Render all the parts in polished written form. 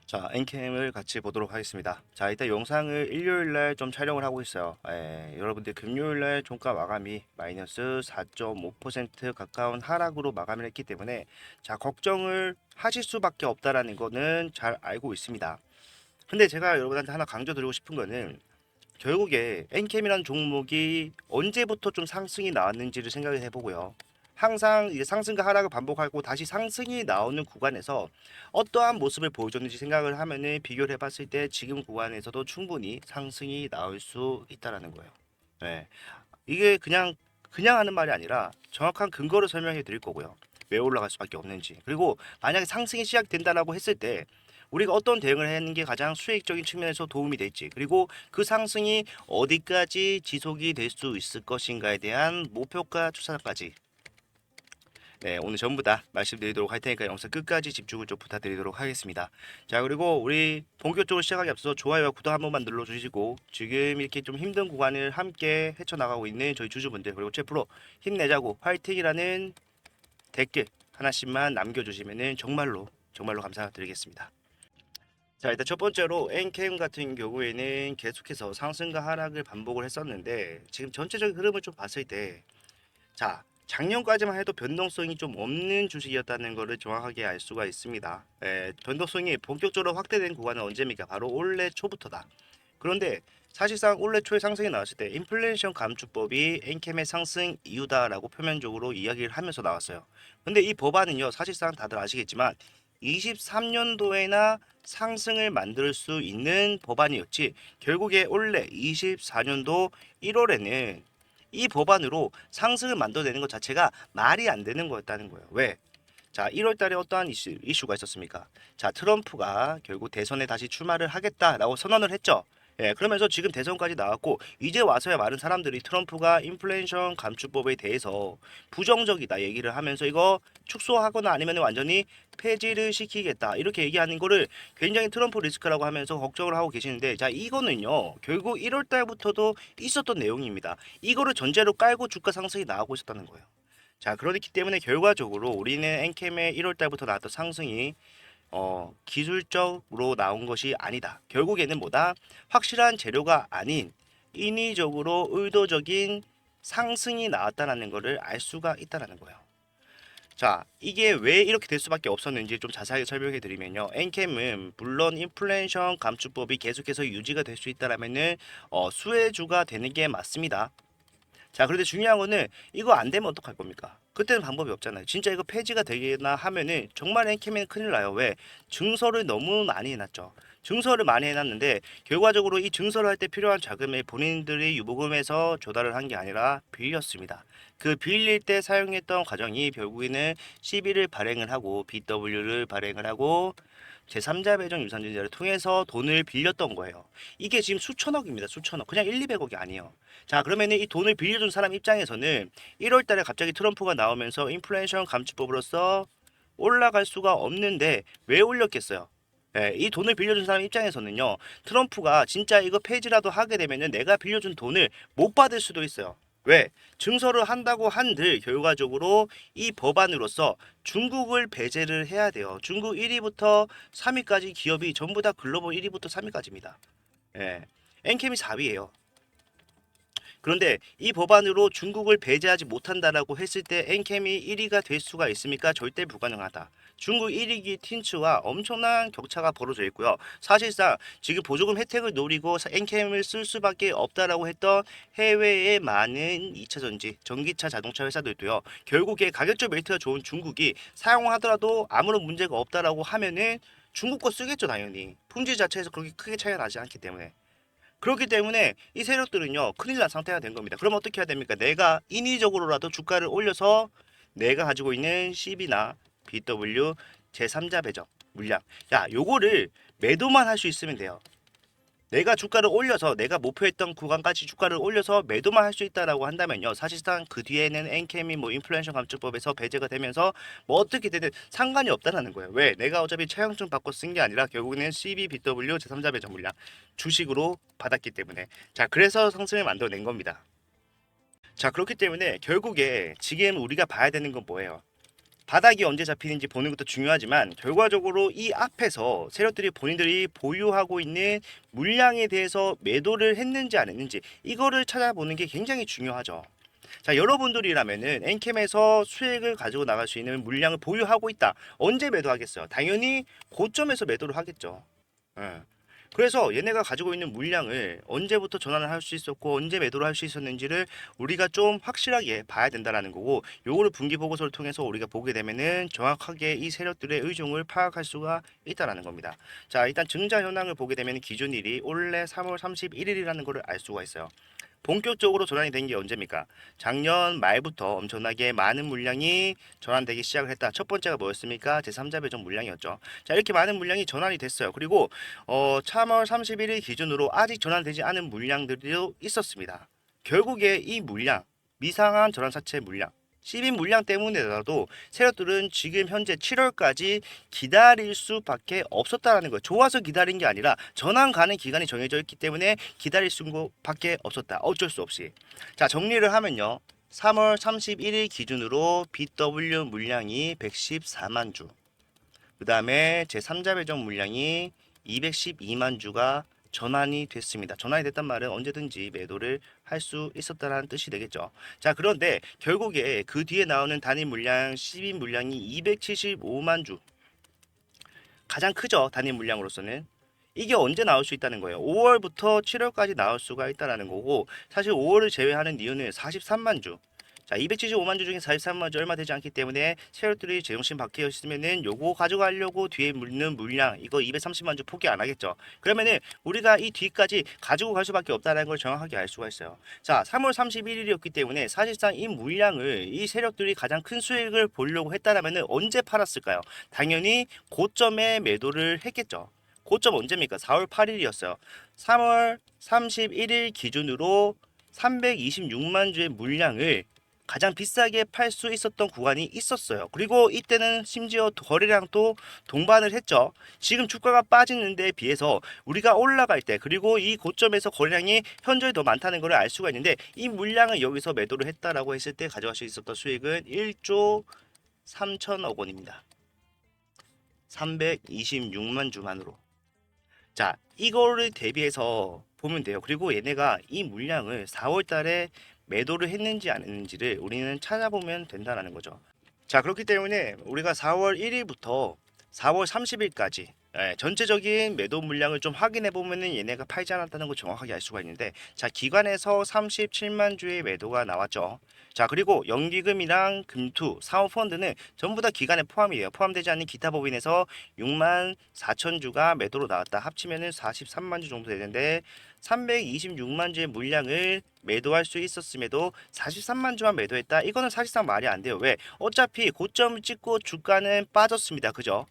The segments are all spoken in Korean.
자, 엔캠을 같이 보도록 하겠습니다. 자, 일단 영상을 일요일날 좀 촬영을 하고 있어요. 여러분들 금요일날 종가 마감이 마이너스 4.5% 가까운 하락으로 마감을 했기 때문에 자, 걱정을 하실 수밖에 없다라는 거는 잘 알고 있습니다. 근데 제가 여러분한테 하나 강조드리고 싶은 거는 결국에 엔캠이라는 종목이 언제부터 좀 상승이 나왔는지를 생각을 해보고요. 항상 이제 상승과 하락을 반복하고 다시 상승이 나오는 구간에서 어떠한 모습을 보여줬는지 생각을 하면은 비교를 해봤을 때 지금 구간에서도 충분히 상승이 나올 수 있다라는 거예요. 네. 이게 그냥 하는 말이 아니라 정확한 근거를 설명해 드릴 거고요. 왜 올라갈 수밖에 없는지. 그리고 만약에 상승이 시작된다라고 했을 때 우리가 어떤 대응을 하는 게 가장 수익적인 측면에서 도움이 될지, 그리고 그 상승이 어디까지 지속이 될 수 있을 것인가에 대한 목표가 추산까지, 네, 오늘 전부 다 말씀드리도록 할 테니까 영상 끝까지 집중을 좀 부탁드리도록 하겠습니다. 자, 그리고 우리 본격적으로 시작하기 앞서 좋아요와 구독 한 번만 눌러주시고, 지금 이렇게 좀 힘든 구간을 함께 헤쳐나가고 있는 저희 주주분들, 그리고 최프로 힘내자고 화이팅이라는 댓글 하나씩만 남겨주시면 정말로 감사드리겠습니다. 자, 일단 첫 번째로 엔캠 같은 경우에는 계속해서 상승과 하락을 반복을 했었는데, 지금 전체적인 흐름을 좀 봤을 때, 자, 작년까지만 해도 변동성이 좀 없는 주식이었다는 것을 정확하게 알 수가 있습니다. 변동성이 본격적으로 확대된 구간은 언제입니까? 바로 올해 초부터다. 그런데 사실상 올해 초에 상승이 나왔을 때 인플레이션 감축법이 엔캠의 상승 이유다라고 표면적으로 이야기를 하면서 나왔어요. 근데 이 법안은요, 사실상 다들 아시겠지만 23년도에나 상승을 만들 수 있는 법안이었지, 결국에 올해 24년도 1월에는 이 법안으로 상승을 만들어내는 것 자체가 말이 안 되는 거였다는 거예요. 왜? 자, 1월 달에 어떠한 이슈가 있었습니까? 자, 트럼프가 결국 대선에 다시 출마를 하겠다라고 선언을 했죠. 그러면서 지금 대선까지 나왔고, 이제 와서야 많은 사람들이 트럼프가 인플레이션 감축법에 대해서 부정적이다 얘기를 하면서 이거 축소하거나 아니면 완전히 폐지를 시키겠다 이렇게 얘기하는 거를 굉장히 트럼프 리스크라고 하면서 걱정을 하고 계시는데, 자, 이거는요 결국 1월 달부터도 있었던 내용입니다. 이거를 전제로 깔고 주가 상승이 나오고 있었다는 거예요. 자, 그렇기 때문에 결과적으로 우리는 엔캠의 1월 달부터 나왔던 상승이 기술적으로 나온 것이 아니다. 결국에는 뭐다? 확실한 재료가 아닌 인위적으로 의도적인 상승이 나왔다는 것을 알 수가 있다는 거예요. 자, 이게 왜 이렇게 될 수밖에 없었는지 좀 자세하게 설명해 드리면요. 엔캠은 물론 인플레이션 감축법이 계속해서 유지가 될 수 있다라면은 수혜주가 되는 게 맞습니다. 자, 그런데 중요한 거는 이거 안 되면 어떡할 겁니까? 그때는 방법이 없잖아요. 진짜 이거 폐지가 되거나 하면은 정말 엔캠은 큰일 나요. 왜? 증서를 너무 많이 해놨죠. 증서를 많이 해놨는데 결과적으로 이 증서를 할 때 필요한 자금을 본인들이 유보금에서 조달을 한 게 아니라 빌렸습니다. 그 빌릴 때 사용했던 과정이 결국에는 CB를 발행을 하고 BW를 발행을 하고 제3자 배정 유산증자를 통해서 돈을 빌렸던 거예요. 이게 지금 수천억입니다. 수천억. 그냥 1, 200억이 아니에요. 자, 그러면 이 돈을 빌려준 사람 입장에서는 1월 달에 갑자기 트럼프가 나오면서 인플레이션 감축법으로서 올라갈 수가 없는데 왜 올렸겠어요? 이 돈을 빌려준 사람 입장에서는요, 트럼프가 진짜 이거 폐지라도 하게 되면은 내가 빌려준 돈을 못 받을 수도 있어요. 왜? 증서를 한다고 한들 결과적으로 이 법안으로서 중국을 배제를 해야 돼요. 중국 1위부터 3위까지 기업이 전부 다 글로벌 1위부터 3위까지입니다. 엔캠이 4위예요. 그런데 이 법안으로 중국을 배제하지 못한다라고 했을 때 엔캠이 1위가 될 수가 있습니까? 절대 불가능하다. 중국 1위기 틴츠와 엄청난 격차가 벌어져 있고요. 사실상 지금 보조금 혜택을 노리고 엔캠을 쓸 수밖에 없다라고 했던 해외의 많은 2차 전지, 전기차 자동차 회사들도요. 결국에 가격적 메리트가 좋은 중국이 사용하더라도 아무런 문제가 없다라고 하면은 중국 거 쓰겠죠, 당연히. 품질 자체에서 그렇게 크게 차이가 나지 않기 때문에. 그렇기 때문에 이 세력들은요 큰일 난 상태가 된 겁니다. 그럼 어떻게 해야 됩니까? 내가 인위적으로라도 주가를 올려서 내가 가지고 있는 CB나 BW 제3자 배정 물량, 야, 요거를 매도만 할 수 있으면 돼요. 내가 주가를 올려서 내가 목표했던 구간까지 주가를 올려서 매도만 할 수 있다라고 한다면요, 사실상 그 뒤에는 엔캠이 뭐 인플레이션 감축법에서 배제가 되면서 뭐 어떻게 되든 상관이 없다라는 거예요. 왜? 내가 어차피 차용증 받고 쓴 게 아니라 결국에는 CBBW 제3자 배정 물량 주식으로 받았기 때문에, 자, 그래서 상승을 만들어낸 겁니다. 자, 그렇기 때문에 결국에 지금 우리가 봐야 되는 건 뭐예요? 바닥이 언제 잡히는지 보는 것도 중요하지만 결과적으로 이 앞에서 세력들이 본인들이 보유하고 있는 물량에 대해서 매도를 했는지 안 했는지 이거를 찾아보는 게 굉장히 중요하죠. 자, 여러분들이라면은 엔캠에서 수익을 가지고 나갈 수 있는 물량을 보유하고 있다. 언제 매도하겠어요? 당연히 고점에서 매도를 하겠죠. 예. 그래서 얘네가 가지고 있는 물량을 언제부터 전환을 할 수 있었고 언제 매도를 할 수 있었는지를 우리가 좀 확실하게 봐야 된다라는 거고, 요거를 분기 보고서를 통해서 우리가 보게 되면은 정확하게 이 세력들의 의중을 파악할 수가 있다라는 겁니다. 자, 일단 증자 현황을 보게 되면 기준일이 올해 3월 31일이라는 것을 알 수가 있어요. 본격적으로 전환이 된 게 언제입니까? 작년 말부터 엄청나게 많은 물량이 전환되기 시작을 했다. 첫 번째가 뭐였습니까? 제3자 배정 물량이었죠. 자, 이렇게 많은 물량이 전환이 됐어요. 그리고 3월 31일 기준으로 아직 전환되지 않은 물량들도 있었습니다. 결국에 이 물량, 미상한 전환사채 물량, 시빈 물량 때문에라도 세력들은 지금 현재 7월까지 기다릴 수밖에 없었다라는 거예요. 좋아서 기다린 게 아니라 전환 가는 기간이 정해져 있기 때문에 기다릴 수밖에 없었다. 어쩔 수 없이. 자, 정리를 하면요. 3월 31일 기준으로 BW 물량이 114만 주. 그 다음에 제3자 배정 물량이 212만 주가 전환이 됐습니다. 전환이 됐단 말은 언제든지 매도를 할 수 있었다는 뜻이 되겠죠. 자, 그런데 결국에 그 뒤에 나오는 단일 물량, 시빈 물량이 275만 주. 가장 크죠. 단일 물량으로서는. 이게 언제 나올 수 있다는 거예요. 5월부터 7월까지 나올 수가 있다는 거고, 사실 5월을 제외하는 이유는 43만 주. 자, 275만 주 중에 43만 주 얼마 되지 않기 때문에 세력들이 제정신 밖에 있으면은 요거 가져가려고 뒤에 묻는 물량 이거 230만 주 포기 안 하겠죠. 그러면은 우리가 이 뒤까지 가지고 갈 수밖에 없다는 걸 정확하게 알 수가 있어요. 자, 3월 31일이었기 때문에 사실상 이 물량을 이 세력들이 가장 큰 수익을 보려고 했다라면은 언제 팔았을까요? 당연히 고점에 매도를 했겠죠. 고점 언제입니까? 4월 8일이었어요. 3월 31일 기준으로 326만 주의 물량을 가장 비싸게 팔 수 있었던 구간이 있었어요. 그리고 이때는 심지어 거래량도 동반을 했죠. 지금 주가가 빠지는 데에 비해서 우리가 올라갈 때, 그리고 이 고점에서 거래량이 현저히 더 많다는 걸 알 수가 있는데, 이 물량을 여기서 매도를 했다라고 했을 때 가져갈 수 있었던 수익은 1조 3천억 원입니다. 326만 주만으로. 자, 이거를 대비해서 보면 돼요. 그리고 얘네가 이 물량을 4월 달에 매도를 했는지 안 했는지를 우리는 찾아보면 된다는 거죠. 자, 그렇기 때문에 우리가 4월 1일부터 4월 30일까지 전체적인 매도 물량을 좀 확인해 보면은 얘네가 팔지 않았다는 걸 정확하게 알 수가 있는데, 자, 기관에서 37만 주의 매도가 나왔죠. 자, 그리고 연기금이랑 금투, 사모펀드는 전부 다 기간에 포함이에요. 포함되지 않는 기타 법인에서 6만 4천 주가 매도로 나왔다. 합치면은 43만 주 정도 되는데 326만 주의 물량을 매도할 수 있었음에도 43만 주만 매도했다. 이거는 사실상 말이 안 돼요. 왜? 어차피 고점을 찍고 주가는 빠졌습니다. 그죠?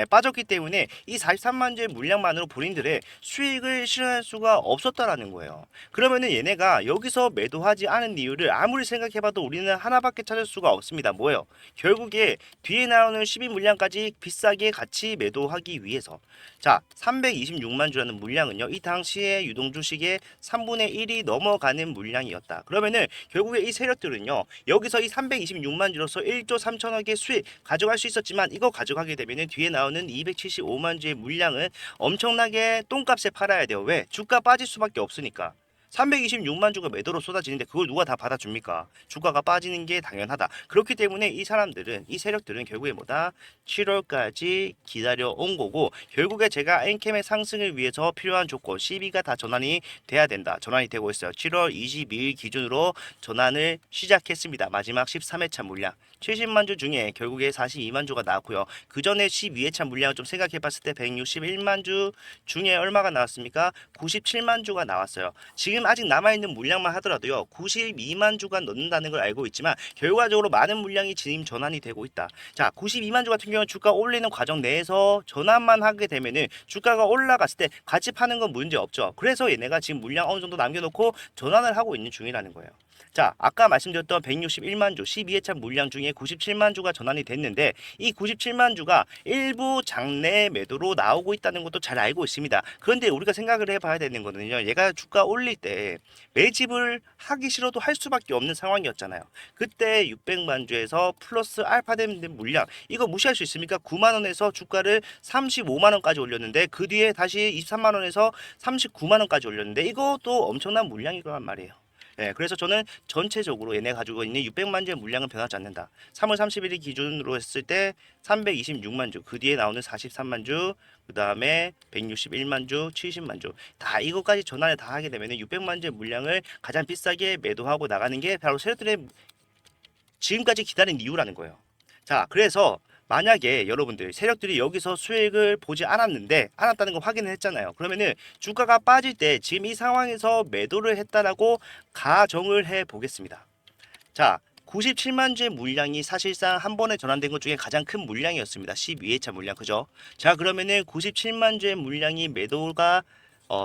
빠졌기 때문에 이 43만 주의 물량만으로 본인들의 수익을 실현할 수가 없었다라는 거예요. 그러면은 얘네가 여기서 매도하지 않은 이유를 아무리 생각해봐도 우리는 하나밖에 찾을 수가 없습니다. 뭐예요? 결국에 뒤에 나오는 12 물량까지 비싸게 같이 매도하기 위해서. 자, 326만 주라는 물량은요, 이 당시에 유동주식의 3분의 1이 넘어가는 물량이었다. 그러면은 결국에 이 세력들은요, 여기서 이 326만 주로서 1조 3천억의 수익 가져갈 수 있었지만, 이거 가져가게 되면은 뒤에 나오는 275만 주의 물량은 엄청나게 똥값에 팔아야 돼요. 왜? 주가 빠질 수밖에 없으니까. 326만 주가 매도로 쏟아지는데 그걸 누가 다 받아줍니까? 주가가 빠지는 게 당연하다. 그렇기 때문에 이 사람들은, 이 세력들은 결국에 뭐다? 7월까지 기다려온 거고, 결국에 제가 엔캠의 상승을 위해서 필요한 조건, CB가 다 전환이 돼야 된다. 전환이 되고 있어요. 7월 22일 기준으로 전환을 시작했습니다. 마지막 13회차 물량. 70만 주 중에 결국에 42만 주가 나왔고요. 그 전에 12회차 물량을 좀 생각해 봤을 때 161만 주 중에 얼마가 나왔습니까? 97만 주가 나왔어요. 지금 아직 남아있는 물량만 하더라도요, 92만 주가 넣는다는 걸 알고 있지만 결과적으로 많은 물량이 지금 전환이 되고 있다. 자, 92만 주 같은 경우는 주가 올리는 과정 내에서 전환만 하게 되면은 주가가 올라갔을 때 같이 파는 건 문제 없죠. 그래서 얘네가 지금 물량 어느 정도 남겨놓고 전환을 하고 있는 중이라는 거예요. 자, 아까 말씀드렸던 161만 주 12회차 물량 중에 97만 주가 전환이 됐는데 이 97만 주가 일부 장내 매도로 나오고 있다는 것도 잘 알고 있습니다. 그런데 우리가 생각을 해봐야 되는 거는요. 얘가 주가 올릴 때 매집을 하기 싫어도 할 수밖에 없는 상황이었잖아요. 그때 600만 주에서 플러스 알파된 물량 이거 무시할 수 있습니까? 9만 원에서 주가를 35만 원까지 올렸는데 그 뒤에 다시 23만 원에서 39만 원까지 올렸는데 이것도 엄청난 물량이란 말이에요. 예, 그래서 저는 전체적으로 얘네 가지고 있는 600만 주의 물량은 변하지 않는다. 3월 30일 기준으로 했을 때 326만 주, 그 뒤에 나오는 43만 주, 그 다음에 161만 주, 70만 주, 다 이것까지 전환을 다 하게 되면 600만 주의 물량을 가장 비싸게 매도하고 나가는 게 바로 세력들의 지금까지 기다린 이유라는 거예요. 자, 그래서 만약에 여러분들 세력들이 여기서 수익을 보지 않았다는 거 확인을 했잖아요. 그러면은 주가가 빠질 때 지금 이 상황에서 매도를 했다라고 가정을 해 보겠습니다. 자, 97만 주의 물량이 사실상 한 번에 전환된 것 중에 가장 큰 물량이었습니다. 12회차 물량, 그죠? 자, 그러면은 97만 주의 물량이 매도가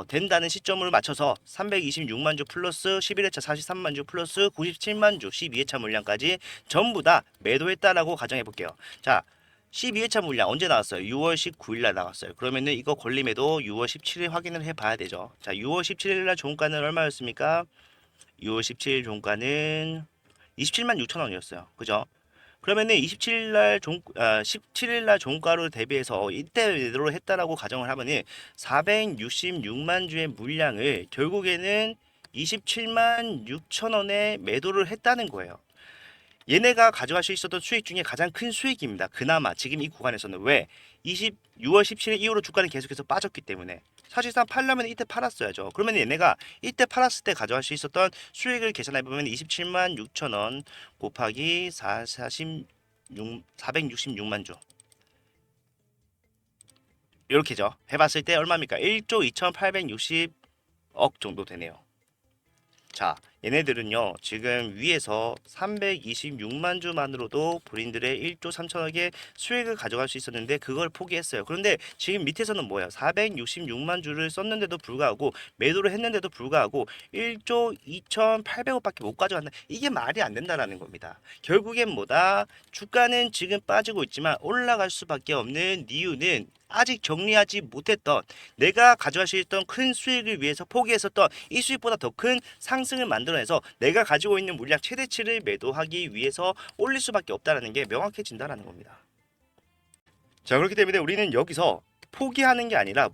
된다는 시점을 맞춰서 326만 주 플러스 11회차 43만 주 플러스 97만 주 12회차 물량까지 전부 다 매도했다라고 가정해 볼게요. 자, 12회차 물량 언제 나왔어요? 6월 19일 날 나왔어요. 그러면은 이거 권리매도 6월 17일 확인을 해 봐야 되죠. 자, 6월 17일 날 종가는 얼마였습니까? 6월 17일 종가는 27만 6천 원이었어요. 그죠? 그러면은 17일 날 종가로 대비해서 이때 매도를 했다라고 가정을 하면은 466만 주의 물량을 결국에는 27만 6천 원에 매도를 했다는 거예요. 얘네가 가져갈 수 있었던 수익 중에 가장 큰 수익입니다. 그나마 지금 이 구간에서는 왜? 6월 17일 이후로 주가는 계속해서 빠졌기 때문에 사실상 팔려면 이때 팔았어야죠. 그러면 얘네가 이때 팔았을 때 가져갈 수 있었던 수익을 계산해보면 27만 6천 원 곱하기 466만 주 이렇게죠. 해봤을 때 얼마입니까? 1조 2860억 정도 되네요. 자, 얘네들은요 지금 위에서 326만 주만으로도 본인들의 1조 3천억의 수익을 가져갈 수 있었는데 그걸 포기했어요. 그런데 지금 밑에서는 뭐예요? 466만 주를 썼는데도 불구하고 매도를 했는데도 불구하고 1조 2,800억밖에 못 가져간다. 이게 말이 안 된다라는 겁니다. 결국엔 뭐다? 주가는 지금 빠지고 있지만 올라갈 수밖에 없는 이유는 아직 정리하지 못했던 내가 가져갈 수 있던 큰 수익을 위해서 포기했었던 이 수익보다 더 큰 상승을 만들어내서 내가 가지고 있는 물량 최대치를 매도하기 위해서 올릴 수밖에 없다는 게 명확해진다는 겁니다. 자, 그렇기 때문에 우리는 여기서 포기하는 게 아니라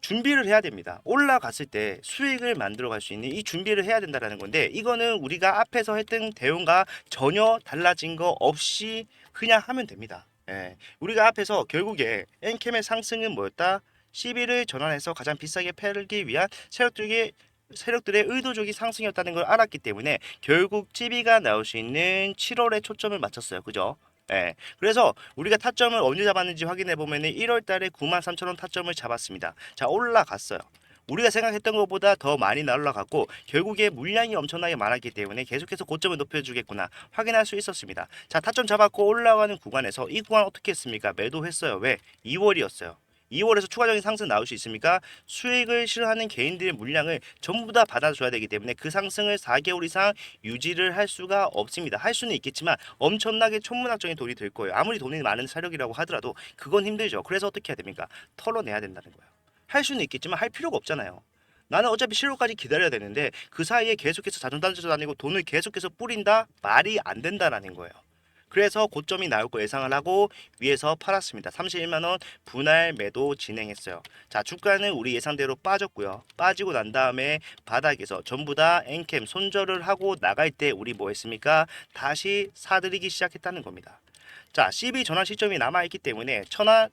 준비를 해야 됩니다. 올라갔을 때 수익을 만들어 갈 수 있는 이 준비를 해야 된다는 건데 이거는 우리가 앞에서 했던 대응과 전혀 달라진 거 없이 그냥 하면 됩니다. 예, 우리가 앞에서 결국에 엔캠의 상승은 뭐였다? 11을 전환해서 가장 비싸게 팔기 위한 세력들의 의도적인 상승이었다는 걸 알았기 때문에 결국 찌비가 나올 수 있는 7월에 초점을 맞췄어요. 그죠? 예. 그래서 우리가 타점을 언제 잡았는지 확인해 보면은 1월 달에 93,000원 타점을 잡았습니다. 자, 올라갔어요. 우리가 생각했던 것보다 더 많이 올라갔고 결국에 물량이 엄청나게 많았기 때문에 계속해서 고점을 높여주겠구나 확인할 수 있었습니다. 자, 타점 잡았고 올라가는 구간에서 이 구간 어떻게 했습니까? 매도했어요. 왜? 2월이었어요. 2월에서 추가적인 상승 나올 수 있습니까? 수익을 실현하는 개인들의 물량을 전부 다 받아줘야 되기 때문에 그 상승을 4개월 이상 유지를 할 수가 없습니다. 할 수는 있겠지만 엄청나게 천문학적인 돈이 들 거예요. 아무리 돈이 많은 세력이라고 하더라도 그건 힘들죠. 그래서 어떻게 해야 됩니까? 털어내야 된다는 거예요. 할 수는 있겠지만 할 필요가 없잖아요. 나는 어차피 실로까지 기다려야 되는데 그 사이에 계속해서 자전단지도 다니고 돈을 계속해서 뿌린다? 말이 안 된다라는 거예요. 그래서 고점이 나올 거 예상을 하고 위에서 팔았습니다. 31만 원 분할 매도 진행했어요. 자, 주가는 우리 예상대로 빠졌고요. 빠지고 난 다음에 바닥에서 전부 다 엔캠 손절을 하고 나갈 때 우리 뭐 했습니까? 다시 사들이기 시작했다는 겁니다. 자, CB 전환 시점이 남아있기 때문에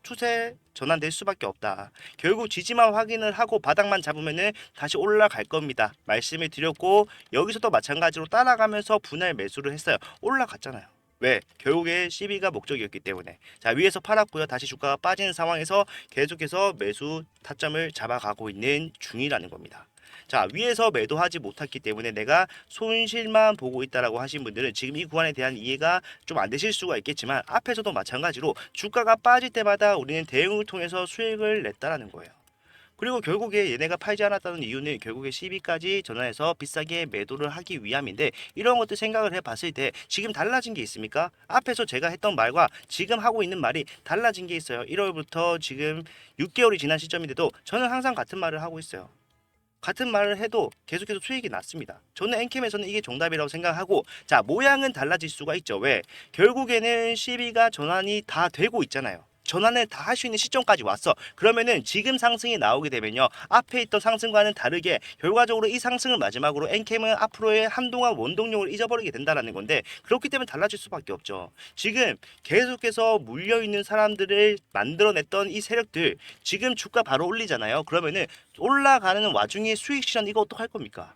추세 전환될 수밖에 없다. 결국 지지만 확인을 하고 바닥만 잡으면은 다시 올라갈 겁니다. 말씀을 드렸고 여기서도 마찬가지로 따라가면서 분할 매수를 했어요. 올라갔잖아요. 왜? 결국에 CB가 목적이었기 때문에. 자, 위에서 팔았고요. 다시 주가가 빠지는 상황에서 계속해서 매수 타점을 잡아가고 있는 중이라는 겁니다. 자, 위에서 매도하지 못했기 때문에 내가 손실만 보고 있다라고 하신 분들은 지금 이 구간에 대한 이해가 좀 안 되실 수가 있겠지만 앞에서도 마찬가지로 주가가 빠질 때마다 우리는 대응을 통해서 수익을 냈다라는 거예요. 그리고 결국에 얘네가 팔지 않았다는 이유는 결국에 CB까지 전환해서 비싸게 매도를 하기 위함인데, 이런 것들 생각을 해봤을 때 지금 달라진 게 있습니까? 앞에서 제가 했던 말과 지금 하고 있는 말이 달라진 게 있어요. 1월부터 지금 6개월이 지난 시점인데도 저는 항상 같은 말을 하고 있어요. 같은 말을 해도 계속해서 수익이 났습니다. 저는 엔캠에서는 이게 정답이라고 생각하고, 자, 모양은 달라질 수가 있죠. 왜? 결국에는 CB가 전환이 다 되고 있잖아요. 전환을 다 할 수 있는 시점까지 왔어. 그러면은 지금 상승이 나오게 되면요, 앞에 있던 상승과는 다르게 결과적으로 이 상승을 마지막으로 엔캠은 앞으로의 한동안 원동력을 잊어버리게 된다라는 건데, 그렇기 때문에 달라질 수밖에 없죠. 지금 계속해서 물려있는 사람들을 만들어냈던 이 세력들, 지금 주가 바로 올리잖아요. 그러면은 올라가는 와중에 수익 실현, 이거 어떡할 겁니까?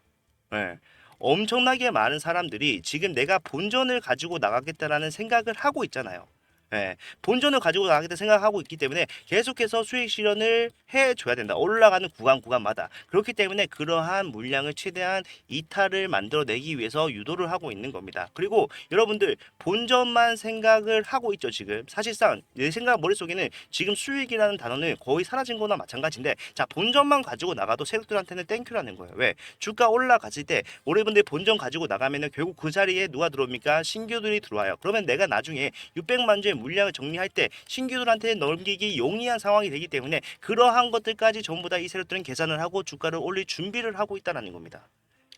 예. 엄청나게 많은 사람들이 지금 내가 본전을 가지고 나가겠다라는 생각을 하고 있잖아요. 예. 본전을 가지고 나가겠다 생각하고 있기 때문에 계속해서 수익 실현을 해줘야 된다. 올라가는 구간마다. 그렇기 때문에 그러한 물량을 최대한 이탈을 만들어내기 위해서 유도를 하고 있는 겁니다. 그리고 여러분들 본전만 생각을 하고 있죠. 지금 사실상 내 생각 머릿속에는 지금 수익이라는 단어는 거의 사라진 거나 마찬가지인데, 자, 본전만 가지고 나가도 세력들한테는 땡큐라는 거예요. 왜? 주가 올라갔을 때 우리분들 본전 가지고 나가면은 결국 그 자리에 누가 들어옵니까? 신규들이 들어와요. 그러면 내가 나중에 600만 주의 물량을 정리할 때 신규들한테 넘기기 용이한 상황이 되기 때문에 그러한 것들까지 전부 다 이 세력들은 계산을 하고 주가를 올릴 준비를 하고 있다는 겁니다.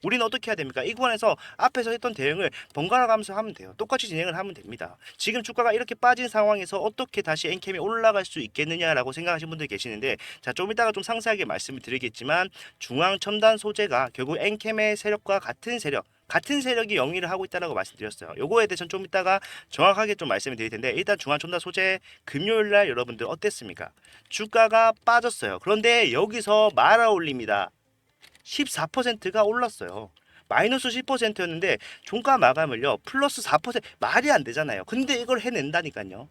우리는 어떻게 해야 됩니까? 이 구간에서 앞에서 했던 대응을 번갈아 가면서 하면 돼요. 똑같이 진행을 하면 됩니다. 지금 주가가 이렇게 빠진 상황에서 어떻게 다시 엔캠이 올라갈 수 있겠느냐라고 생각하시는 분들 계시는데, 자, 좀 이따가 좀 상세하게 말씀을 드리겠지만, 중앙 첨단 소재가 결국 엔캠의 세력과 같은 세력이 영위를 하고 있다라고 말씀드렸어요. 요거에 대해서는 좀 이따가 정확하게 좀 말씀을 드릴 텐데, 일단 중앙 첨단 소재 금요일 날 여러분들 어땠습니까? 주가가 빠졌어요. 그런데 여기서 말아 올립니다. 14%가 올랐어요. 마이너스 10%였는데 종가 마감을요 플러스 4%, 말이 안 되잖아요. 근데 이걸 해낸다니까요.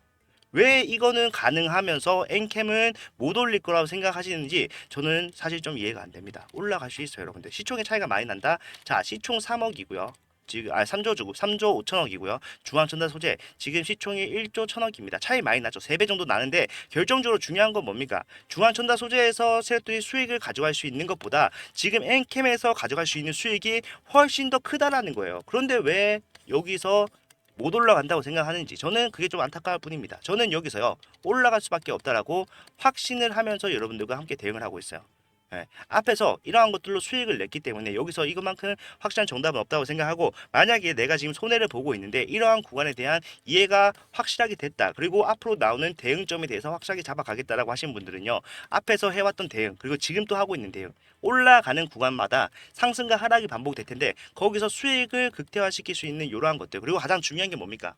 왜 이거는 가능하면서 엔캠은 못 올릴 거라고 생각하시는지 저는 사실 좀 이해가 안 됩니다. 올라갈 수 있어요, 여러분들. 시총의 차이가 많이 난다. 자, 시총 3억이고요. 지금 3조 주고 3조 5천억이고요. 중앙전달 소재 지금 시총이 1조 1천억입니다. 차이 많이 나죠. 3배 정도 나는데 결정적으로 중요한 건 뭡니까? 중앙전달 소재에서 세력들이 수익을 가져갈 수 있는 것보다 지금 엔캠에서 가져갈 수 있는 수익이 훨씬 더 크다라는 거예요. 그런데 왜 여기서 못 올라간다고 생각하는지 저는 그게 좀 안타까울 뿐입니다. 저는 여기서요 올라갈 수밖에 없다라고 확신을 하면서 여러분들과 함께 대응을 하고 있어요. 예, 앞에서 이러한 것들로 수익을 냈기 때문에 여기서 이것만큼 확실한 정답은 없다고 생각하고, 만약에 내가 지금 손해를 보고 있는데 이러한 구간에 대한 이해가 확실하게 됐다, 그리고 앞으로 나오는 대응점에 대해서 확실하게 잡아가겠다라고 하신 분들은요, 앞에서 해왔던 대응 그리고 지금 또 하고 있는 대응, 올라가는 구간마다 상승과 하락이 반복될 텐데 거기서 수익을 극대화시킬 수 있는 이러한 것들, 그리고 가장 중요한 게 뭡니까?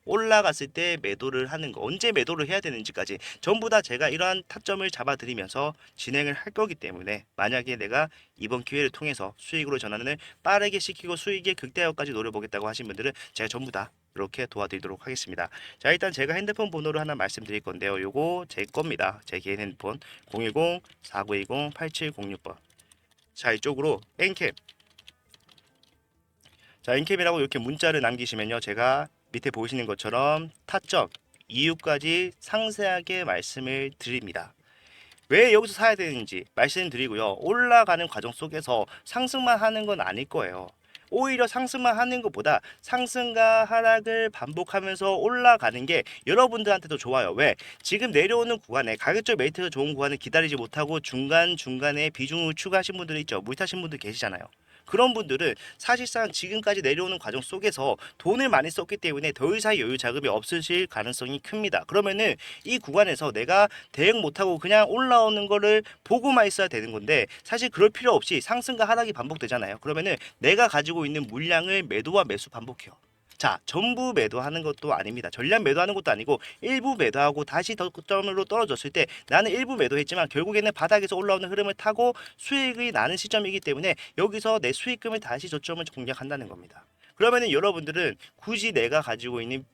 올라갔을 때 매도를 하는 거, 언제 매도를 해야 되는지까지 전부 다 제가 이러한 타점을 잡아드리면서 진행을 할 거기 때문에, 만약에 내가 이번 기회를 통해서 수익으로 전환을 빠르게 시키고 수익의 극대화까지 노려보겠다고 하신 분들은 제가 전부 다 이렇게 도와드리도록 하겠습니다. 자, 일단 제가 핸드폰 번호를 하나 말씀드릴 건데요. 요거 제 겁니다. 제 개인 핸드폰 010-4920-8706번. 자, 이쪽으로 엔캡, 자, 엔캡이라고 이렇게 문자를 남기시면요, 제가 밑에 보시는 것처럼 타점, 이유까지 상세하게 말씀을 드립니다. 왜 여기서 사야 되는지 말씀드리고요. 올라가는 과정 속에서 상승만 하는 건 아닐 거예요. 오히려 상승만 하는 것보다 상승과 하락을 반복하면서 올라가는 게 여러분들한테도 좋아요. 왜? 지금 내려오는 구간에 가격적 메리트가 좋은 구간을 기다리지 못하고 중간중간에 비중을 추가하신 분들 있죠. 물타신 분들 계시잖아요. 그런 분들은 사실상 지금까지 내려오는 과정 속에서 돈을 많이 썼기 때문에 더 이상 여유 자금이 없으실 가능성이 큽니다. 그러면은 이 구간에서 내가 대응 못하고 그냥 올라오는 거를 보고만 있어야 되는 건데, 사실 그럴 필요 없이 상승과 하락이 반복되잖아요. 그러면은 내가 가지고 있는 물량을 매도와 매수 반복해요. 자, 전부 매도하는 것도 아닙니다. 전량 매도하는 것도 아니고 일부 매도하고 다시 저점으로 떨어졌을 때 나는 일부 매도했지만 결국에는 바닥에서 올라오는 흐름을 타고 수익이 나는 시점이기 때문에 여기서 내 수익금을 다시 저점을 공략한다는 겁니다. 그러면은 여러분들은 굳이 내가 가지고 있는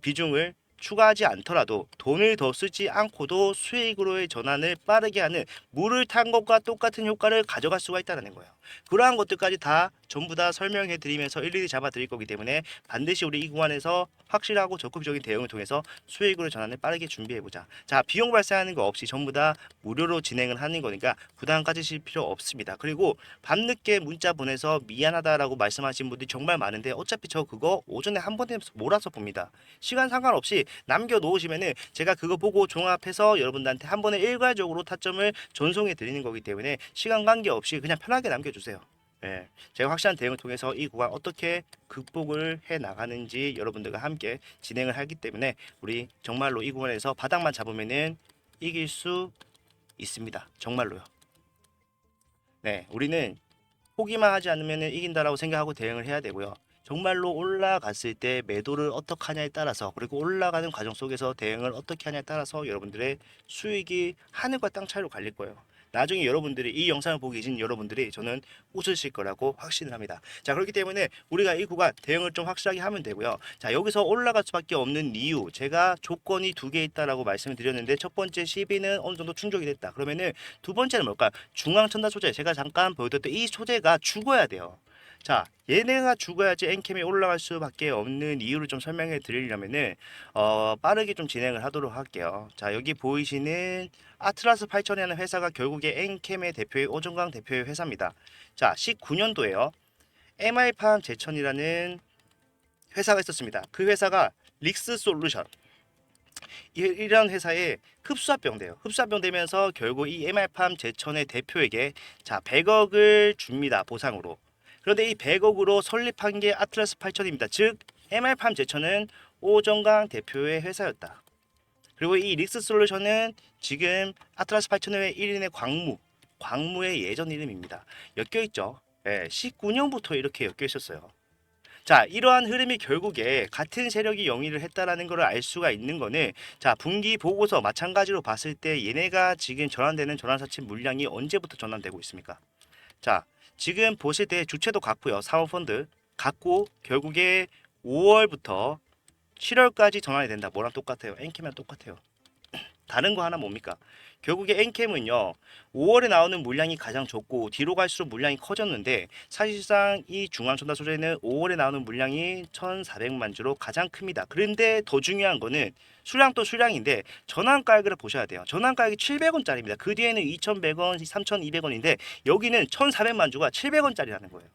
비중을 추가하지 않더라도 돈을 더 쓰지 않고도 수익으로의 전환을 빠르게 하는 물을 탄 것과 똑같은 효과를 가져갈 수가 있다는 거예요. 그러한 것들까지 다 전부 다 설명해 드리면서 일일이 잡아 드릴 거기 때문에 반드시 우리 이 구간에서 확실하고 적극적인 대응을 통해서 수익으로 전환을 빠르게 준비해 보자. 자, 비용 발생하는 거 없이 전부 다 무료로 진행을 하는 거니까 부담 가지실 필요 없습니다. 그리고 밤늦게 문자 보내서 미안하다라고 말씀하신 분들이 정말 많은데 어차피 저 그거 오전에 한 번에 몰아서 봅니다. 시간 상관없이 남겨 놓으시면은 제가 그거 보고 종합해서 여러분들한테 한 번에 일괄적으로 타점을 전송해 드리는 거기 때문에 시간 관계없이 그냥 편하게 남겨주세요. 예, 제가 확실한 대응을 통해서 이 구간 어떻게 극복을 해 나가는지 여러분들과 함께 진행을 하기 때문에 우리 정말로 이 구간에서 바닥만 잡으면은 이길 수 있습니다. 정말로요. 네, 우리는 포기만 하지 않으면 이긴다라고 생각하고 대응을 해야 되고요. 정말로 올라갔을 때 매도를 어떻게 하냐에 따라서 그리고 올라가는 과정 속에서 대응을 어떻게 하냐에 따라서 여러분들의 수익이 하늘과 땅 차이로 갈릴 거예요. 나중에 여러분들이 이 영상을 보고 계신 여러분들이 저는 웃으실 거라고 확신을 합니다. 자, 그렇기 때문에 우리가 이 구간 대응을 좀 확실하게 하면 되고요. 자, 여기서 올라갈 수밖에 없는 이유 제가 조건이 두 개 있다라고 말씀을 드렸는데 첫 번째 시비는 어느 정도 충족이 됐다. 그러면은 두 번째는 뭘까요? 중앙천사 소재 제가 잠깐 보여드렸던 이 소재가 죽어야 돼요. 자, 얘네가 죽어야지 엔캠이 올라갈 수밖에 없는 이유를 좀 설명해 드리려면은 빠르게 좀 진행을 하도록 할게요. 자, 여기 보이시는 아틀라스 8000이라는 회사가 결국에 엔캠의 대표의 오정강 대표의 회사입니다. 자, 19년도에요. MI팜 제천이라는 회사가 있었습니다. 그 회사가 릭스 솔루션 이런 회사에 흡수합병 돼요. 흡수합병 되면서 결국 이 MI팜 제천의 대표에게 자 100억을 줍니다. 보상으로. 그런데 이 100억으로 설립한 게 아틀라스 8000입니다. 즉 MI팜 제천은 오정강 대표의 회사였다. 그리고 이 릭스 솔루션은 지금 아틀라스 8000의 1인의 광무의 예전 이름입니다. 엮여 있죠. 예, 19년부터 이렇게 엮여 있었어요. 자, 이러한 흐름이 결국에 같은 세력이 영위를 했다라는 것을 알 수가 있는 거는 자, 분기 보고서 마찬가지로 봤을 때 얘네가 지금 전환되는 전환사채 물량이 언제부터 전환되고 있습니까? 자, 지금 보실 때 주체도 같고요. 사모펀드 같고 결국에 5월부터 7월까지 전환이 된다. 뭐랑 똑같아요? 엔캠이랑 똑같아요. 다른 거 하나 뭡니까? 결국에 엔캠은요 5월에 나오는 물량이 가장 적고 뒤로 갈수록 물량이 커졌는데 사실상 이 중앙천다 소재는 5월에 나오는 물량이 1,400만 주로 가장 큽니다. 그런데 더 중요한 거는 수량도 수량인데 전환가액을 보셔야 돼요. 전환가액이 700원짜리입니다. 그 뒤에는 2,100원, 3,200원인데 여기는 1,400만 주가 700원짜리라는 거예요.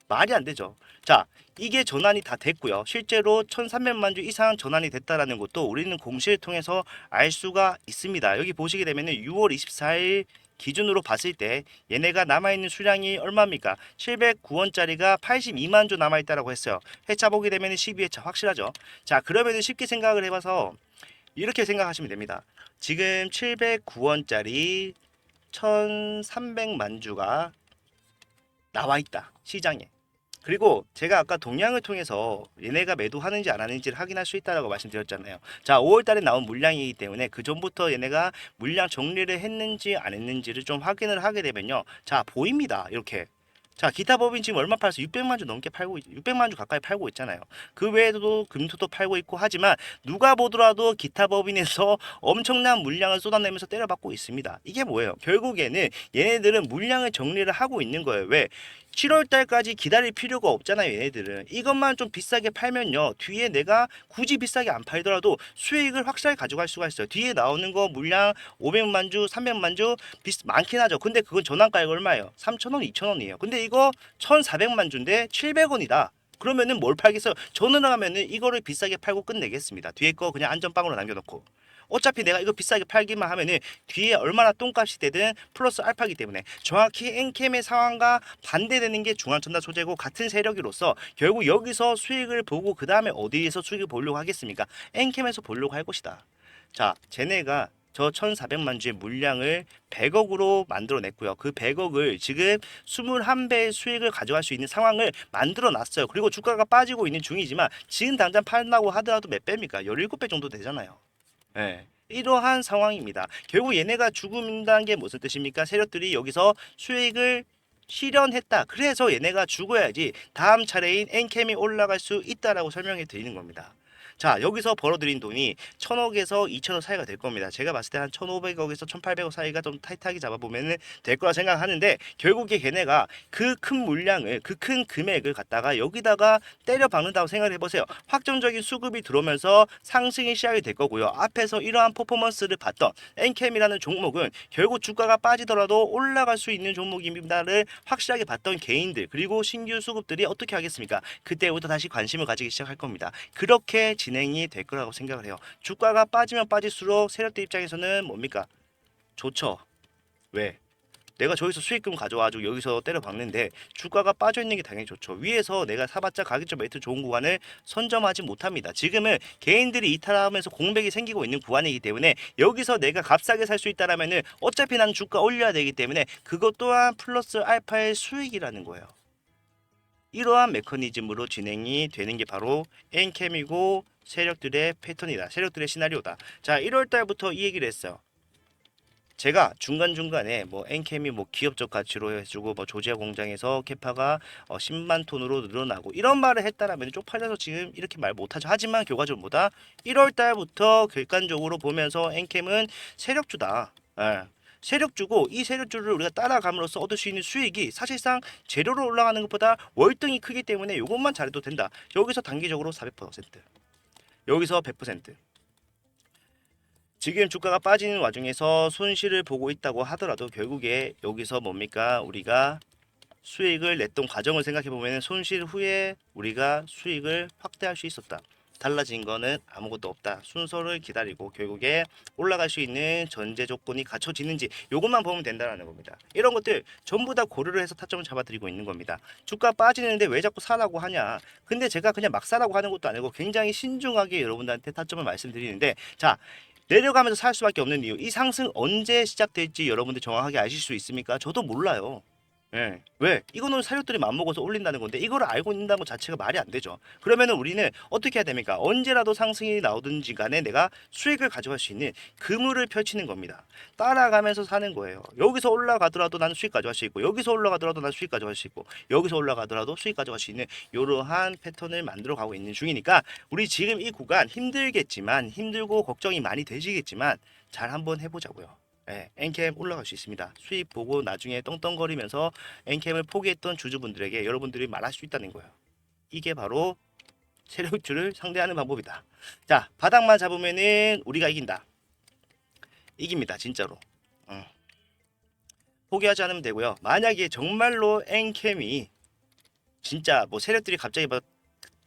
말이 안 되죠. 자, 이게 전환이 다 됐고요. 실제로 1,300만 주 이상 전환이 됐다라는 것도 우리는 공시를 통해서 알 수가 있습니다. 여기 보시게 되면 6월 24일 기준으로 봤을 때 얘네가 남아있는 수량이 얼마입니까? 709원짜리가 82만 주 남아있다라고 했어요. 회차 보게 되면 12회차 확실하죠. 자, 그러면 쉽게 생각을 해봐서 이렇게 생각하시면 됩니다. 지금 709원짜리 1,300만 주가 나와있다. 시장에. 그리고 제가 아까 동향을 통해서 얘네가 매도하는지 안 하는지를 확인할 수 있다고 말씀드렸잖아요. 자, 5월 달에 나온 물량이기 때문에 그 전부터 얘네가 물량 정리를 했는지 안 했는지를 좀 확인을 하게 되면요. 자, 보입니다. 이렇게. 자, 기타 법인 지금 얼마 팔았어? 600만 주 넘게 팔고 600만 주 가까이 팔고 있잖아요. 그 외에도 금토도 팔고 있고 하지만 누가 보더라도 기타 법인에서 엄청난 물량을 쏟아내면서 때려박고 있습니다. 이게 뭐예요? 결국에는 얘네들은 물량을 정리를 하고 있는 거예요. 왜? 7월 달까지 기다릴 필요가 없잖아요, 얘네들은. 이것만 좀 비싸게 팔면요. 뒤에 내가 굳이 비싸게 안 팔더라도 수익을 확실하게 가져갈 수가 있어요. 뒤에 나오는 거 물량 500만 주, 300만 주 많긴 하죠. 근데 그건 전환가액 얼마예요? 3,000원, 2,000원이에요. 근데 이거 1,400만 주인데 700원이다. 그러면은 뭘 팔겠어요? 저는 하면은 이거를 비싸게 팔고 끝내겠습니다. 뒤에 거 그냥 안전빵으로 남겨놓고. 어차피 내가 이거 비싸게 팔기만 하면은 뒤에 얼마나 똥값이 되든 플러스 알파기 때문에 정확히 엔캠의 상황과 반대되는 게 중앙천다 소재고 같은 세력이로서 결국 여기서 수익을 보고 그 다음에 어디에서 수익을 보려고 하겠습니까? 엔캠에서 보려고 할 것이다. 자, 쟤네가 저 1,400만 주의 물량을 100억으로 만들어냈고요. 그 100억을 지금 21배의 수익을 가져갈 수 있는 상황을 만들어놨어요. 그리고 주가가 빠지고 있는 중이지만 지금 당장 판다고 하더라도 몇 배입니까? 17배 정도 되잖아요. 네. 이러한 상황입니다. 결국 얘네가 죽음이라는 게 무슨 뜻입니까? 세력들이 여기서 수익을 실현했다. 그래서 얘네가 죽어야지 다음 차례인 엔캠이 올라갈 수 있다라고 설명해 드리는 겁니다. 자, 여기서 벌어들인 돈이 1000억에서 2000억 사이가 될 겁니다. 제가 봤을 때 한 1500억에서 1800억 사이가 좀 타이트하게 잡아보면 될 거라 생각하는데, 결국에 걔네가 그 큰 물량을, 그 큰 금액을 갖다가 여기다가 때려 박는다고 생각을 해보세요. 확정적인 수급이 들어오면서 상승이 시작이 될 거고요. 앞에서 이러한 퍼포먼스를 봤던 엔캠이라는 종목은 결국 주가가 빠지더라도 올라갈 수 있는 종목입니다를 확실하게 봤던 개인들, 그리고 신규 수급들이 어떻게 하겠습니까? 그때부터 다시 관심을 가지기 시작할 겁니다. 그렇게 진행이 될 거라고 생각을 해요. 주가가 빠지면 빠질수록 세력들 입장에서는 뭡니까? 좋죠. 왜? 내가 저기서 수익금 가져와가지고 여기서 때려 박는데 주가가 빠져 있는 게 당연히 좋죠. 위에서 내가 사봤자 가격적 메리트 좋은 구간을 선점하지 못합니다. 지금은 개인들이 이탈하면서 공백이 생기고 있는 구간이기 때문에 여기서 내가 값싸게 살 수 있다라면은 어차피 난 주가 올려야 되기 때문에 그것 또한 플러스 알파의 수익이라는 거예요. 이러한 메커니즘으로 진행이 되는 게 바로 엔캠이고 세력들의 패턴이다. 세력들의 시나리오다. 자, 1월 달부터 이 얘기를 했어요. 제가 중간중간에 뭐 엔캠이 뭐 기업적 가치로 해주고 뭐 조지아 공장에서 캐파가 10만 톤으로 늘어나고 이런 말을 했다라면 쪽팔려서 지금 이렇게 말 못하죠. 하지만 결과적으로 뭐다? 1월 달부터 객관적으로 보면서 엔캠은 세력주다. 예. 세력주고 이 세력주를 우리가 따라감으로써 얻을 수 있는 수익이 사실상 재료로 올라가는 것보다 월등히 크기 때문에 이것만 잘해도 된다. 여기서 단기적으로 400%, 여기서 100%. 지금 주가가 빠지는 와중에서 손실을 보고 있다고 하더라도 결국에 여기서 뭡니까? 우리가 수익을 냈던 과정을 생각해 보면 손실 후에 우리가 수익을 확대할 수 있었다. 달라진 거는 아무것도 없다. 순서를 기다리고 결국에 올라갈 수 있는 전제 조건이 갖춰지는지 이것만 보면 된다는 겁니다. 이런 것들 전부 다 고려를 해서 타점을 잡아드리고 있는 겁니다. 주가 빠지는데 왜 자꾸 사라고 하냐? 근데 제가 그냥 막 사라고 하는 것도 아니고 굉장히 신중하게 여러분들한테 타점을 말씀드리는데, 자, 내려가면서 살 수밖에 없는 이유, 이 상승 언제 시작될지 여러분들 정확하게 아실 수 있습니까? 저도 몰라요. 예. 왜? 이거는 사료들이 맘먹어서 올린다는 건데 이거를 알고 있다는 것 자체가 말이 안 되죠. 그러면은 우리는 어떻게 해야 됩니까? 언제라도 상승이 나오든지 간에 내가 수익을 가져갈 수 있는 그물을 펼치는 겁니다. 따라가면서 사는 거예요. 여기서 올라가더라도 나는 수익 가져갈 수 있고, 여기서 올라가더라도 나는 수익 가져갈 수 있고, 여기서 올라가더라도 수익 가져갈 수 있는 이러한 패턴을 만들어 가고 있는 중이니까 우리 지금 이 구간 힘들겠지만, 힘들고 걱정이 많이 되시겠지만 잘 한번 해보자고요. 예, 엔캠 올라갈 수 있습니다. 수익 보고 나중에 떵떵거리면서 엔캠을 포기했던 주주분들에게 여러분들이 말할 수 있다는 거예요. 이게 바로 세력주를 상대하는 방법이다. 자, 바닥만 잡으면은 우리가 이긴다. 이깁니다, 진짜로. 포기하지 않으면 되고요. 만약에 정말로 엔캠이 진짜 뭐 세력들이 갑자기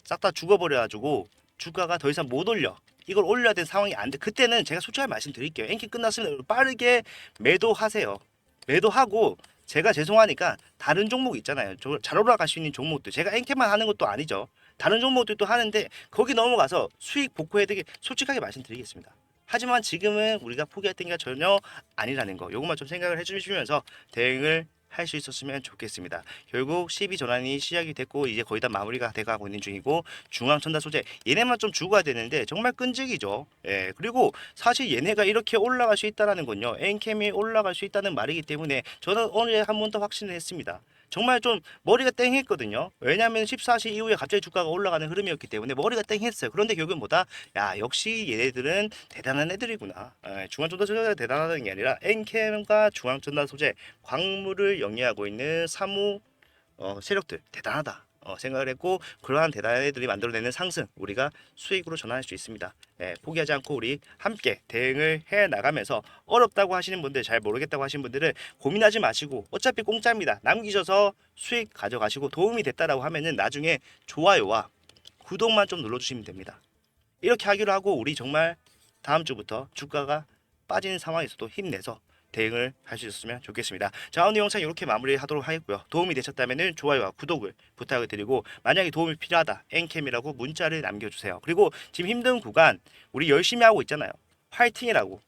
싹 다 죽어버려가지고 주가가 더 이상 못 올려, 이걸 올려야 되는 상황이 안 돼. 그때는 제가 솔직하게 말씀드릴게요. 엔캠 끝났으면 빠르게 매도하세요. 매도하고 제가 죄송하니까 다른 종목 있잖아요. 잘 올라갈 수 있는 종목들. 제가 엔캠만 하는 것도 아니죠. 다른 종목들도 하는데 거기 넘어가서 수익 복구해드리게 솔직하게 말씀드리겠습니다. 하지만 지금은 우리가 포기할 때가 전혀 아니라는 거, 요것만 좀 생각을 해주시면서 대응을 할 수 있었으면 좋겠습니다. 결국 12 전환이 시작이 됐고 이제 거의 다 마무리가 돼가고 있는 중이고, 중앙 천다 소재 얘네만 좀 죽어야 되는데 정말 끈질기죠. 예, 그리고 사실 얘네가 이렇게 올라갈 수 있다는 건요, 엔캠이 올라갈 수 있다는 말이기 때문에 저는 오늘 한 번 더 확신을 했습니다. 정말 좀 머리가 땡했거든요. 왜냐하면 14시 이후에 갑자기 주가가 올라가는 흐름이었기 때문에 머리가 땡했어요. 그런데 결국은 뭐다? 야, 역시 얘네들은 대단한 애들이구나. 중앙전다 소재가 대단하다는 게 아니라 엔캠과 중앙전다 소재, 광물을 영위하고 있는 사무 세력들 대단하다. 생각을 했고, 그러한 대단한 애들이 만들어내는 상승 우리가 수익으로 전환할 수 있습니다. 포기하지 않고 우리 함께 대응을 해 나가면서, 어렵다고 하시는 분들, 잘 모르겠다고 하시는 분들은 고민하지 마시고 어차피 공짜입니다. 남기셔서 수익 가져가시고 도움이 됐다라고 하면은 나중에 좋아요와 구독만 좀 눌러주시면 됩니다. 이렇게 하기로 하고 우리 정말 다음 주부터 주가가 빠지는 상황에서도 힘내서 대응을 할 수 있었으면 좋겠습니다. 자, 오늘 영상 이렇게 마무리하도록 하겠고요. 도움이 되셨다면 좋아요와 구독을 부탁을 드리고, 만약에 도움이 필요하다 엔캠이라고 문자를 남겨주세요. 그리고 지금 힘든 구간 우리 열심히 하고 있잖아요. 화이팅이라고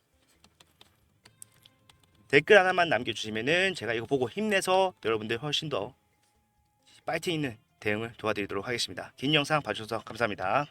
댓글 하나만 남겨주시면은 제가 이거 보고 힘내서 여러분들 훨씬 더 파이팅 있는 대응을 도와드리도록 하겠습니다. 긴 영상 봐주셔서 감사합니다.